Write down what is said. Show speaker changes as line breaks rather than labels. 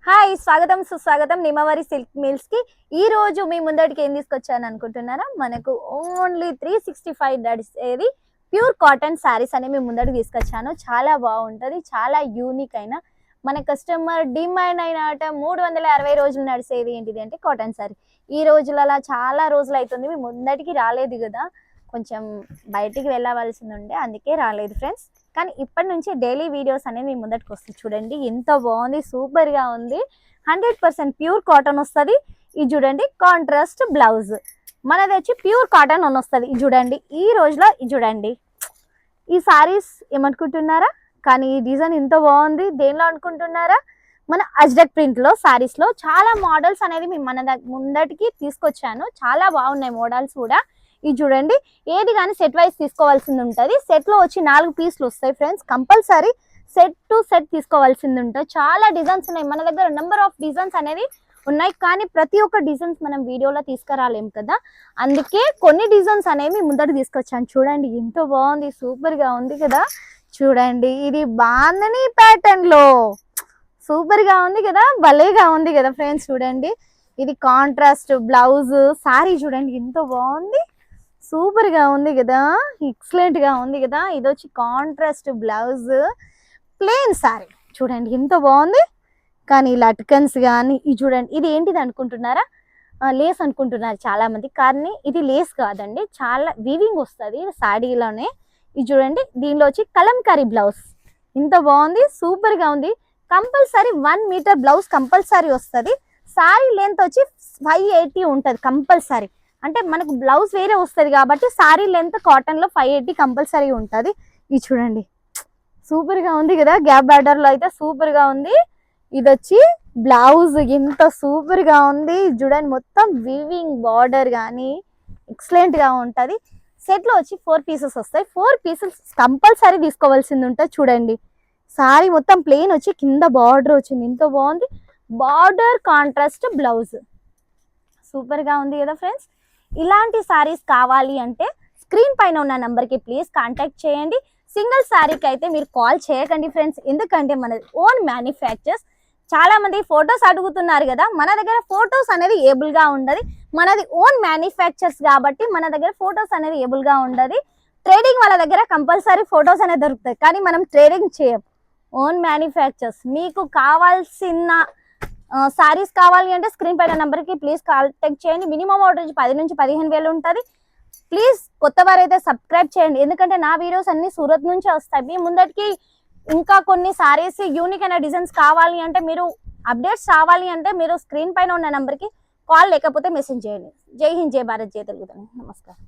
hi స్వాగతం సుస్వాగతం నిమవరి silk mills కి ఈ రోజు మీ ముందటికి ఏం తీసుకొచ్చాను అనుకుంటున్నారా మనకు ఓన్లీ 365 నడిచేది ప్యూర్ కాటన్ సారీస్ అని మీ ముందటికి తీసుకొచ్చాను చాలా బాగుంటది చాలా యూనిక్ అయిన మన కస్టమర్ డిమాండ్ అయిన ఆట 360 రోజులు నడిచేది ఏంటిది అంటే కాటన్ సారీ ఈ రోజులలో చాలా రోజులు అవుతుంది మీ ముందటికి రాలేదు కదా కొంచెం బయటికి వెళ్ళవలసింది ఉండే అందుకే రాలేదు ఫ్రెండ్స్ కానీ ఇప్పటి నుంచి డైలీ వీడియోస్ అనేది మీ ముందటికి వస్తుంది చూడండి ఎంత బాగుంది సూపర్ గా ఉంది 100% ప్యూర్ కాటన్ వస్తుంది ఇది చూడండి కాంట్రాస్ట్ బ్లౌజ్ మనది వచ్చి ప్యూర్ కాటన్ అని వస్తుంది ఇది చూడండి ఈ రోజులో ఇది చూడండి ఈ సారీస్ ఏమనుకుంటున్నారా కానీ ఈ డిజైన్ ఎంత బాగుంది దేనిలో అనుకుంటున్నారా మన అజ్రక్ ప్రింట్ లో సారీస్ లో చాలా మోడల్స్ అనేది మీ ముందటికి తీసుకొచ్చాను చాలా బాగున్నాయి మోడల్స్ కూడా ఇది చూడండి ఏది కానీ సెట్ వైజ్ తీసుకోవాల్సింది ఉంటుంది సెట్ లో వచ్చి 4 పీసులు వస్తాయి friends compulsory set to set తీసుకోవాల్సింది ఉంటుంది చాలా డిజైన్స్ ఉన్నాయి మన దగ్గర నెంబర్ ఆఫ్ డిజైన్స్ అనేది ఉన్నాయి కానీ ప్రతి ఒక్క డిజైన్స్ మనం వీడియోలో తీసుకురాలేం కదా అందుకే కొన్ని డిజైన్స్ అనేవి ముందట తీసుకొచ్చాను చూడండి ఎంత బాగుంది సూపర్ గా ఉంది కదా చూడండి ఇది బాందని ప్యాటర్న్ లో సూపర్ గా ఉంది కదా భలేగా ఉంది కదా ఫ్రెండ్స్ చూడండి ఇది కాంట్రాస్ట్ బ్లౌజ్ సారీ చూడండి ఎంత బాగుంది సూపర్ గా ఉంది కదా ఎక్సలెంట్ గా ఉంది కదా ఇది వచ్చి కాంట్రాస్ట్ బ్లౌజ్ ప్లెయిన్ సారీ చూడండి ఎంత బాగుంది కానీ లట్కన్స్ కానీ ఇది చూడండి ఇది ఏంటిది అనుకుంటున్నారా లేస్ అనుకుంటున్నారు చాలా మంది కానీ ఇది లేస్ కాదండి చాలా వీవింగ్ వస్తుంది సాడీలోనే ఇది చూడంండి దీనిలో వచ్చి కలంకారీ బ్లౌజ్ ఇంత బాగుంది సూపర్ గా ఉంది కంపల్సరీ 1 మీటర్ బ్లౌజ్ కంపల్సరీ వస్తుంది సారీ లెంత్ వచ్చి 580 ఉంటుంది కంపల్సరీ అంటే మనకు బ్లౌజ్ వేరే వస్తుంది కాబట్టి సారీ లెంత్ కాటన్ లో 580 కంపల్సరీ ఉంటుంది ఇది చూడండి సూపర్ గా ఉంది కదా గ్యాప్ బార్డర్ లో అయితే సూపర్ గా ఉంది ఇది వచ్చి బ్లౌజ్ ఎంత సూపర్ గా ఉంది చూడండి మొత్తం వీవింగ్ బార్డర్ కానీ ఎక్సలెంట్ గా ఉంటది సెట్ లో వచ్చి 4 పీసెస్ వస్తాయి 4 పీసెస్ కంపల్సరీ తీసుకోవాల్సింది ఉంటుంది చూడండి సారీ మొత్తం ప్లెయిన్ వచ్చి కింద బార్డర్ వచ్చింది ఎంత బాగుంది బార్డర్ కాంట్రాస్ట్ బ్లౌజ్ సూపర్ గా ఉంది కదా ఫ్రెండ్స్ ఇలాంటి సారీస్ కావాలి అంటే స్క్రీన్ పైన ఉన్న నంబర్కి ప్లీజ్ కాంటాక్ట్ చేయండి సింగిల్ సారీకి అయితే మీరు కాల్ చేయకండి ఫ్రెండ్స్ ఎందుకంటే మనది ఓన్ మ్యానుఫ్యాక్చర్స్ చాలా మంది ఫొటోస్ అడుగుతున్నారు కదా మన దగ్గర ఫొటోస్ అనేది ఏబుల్ గా ఉండదు మనది ఓన్ మ్యానుఫ్యాక్చర్స్ కాబట్టి మన దగ్గర ఫొటోస్ అనేది ఏబుల్ గా ఉండదు ట్రేడింగ్ వాళ్ళ దగ్గర కంపల్సరీ ఫొటోస్ అనేది దొరుకుతాయి కానీ మనం ట్రేడింగ్ చేయం ఓన్ మ్యానుఫ్యాక్చర్స్ మీకు కావాల్సిన సారీస్ కావాలి అంటే స్క్రీన్ పైన నెంబర్కి ప్లీజ్ కాంటాక్ట్ చేయండి మినిమం ఆర్డర్ నుంచి 10 నుంచి 15 వేలు ఉంటుంది ప్లీజ్ కొత్త వారైతే సబ్స్క్రైబ్ చేయండి ఎందుకంటే నా వీడియోస్ అన్ని సూరత్ నుంచి వస్తాయి మీ ముందటికి ఇంకా కొన్ని సారీస్ యూనిక్ అయిన డిజైన్స్ కావాలి అంటే మీరు అప్డేట్స్ రావాలి అంటే మీరు స్క్రీన్ పైన ఉన్న నెంబర్కి కాల్ లేకపోతే మెసేజ్ చేయండి జై హింద్ జై భారత్ జై తెలుగు నమస్కారం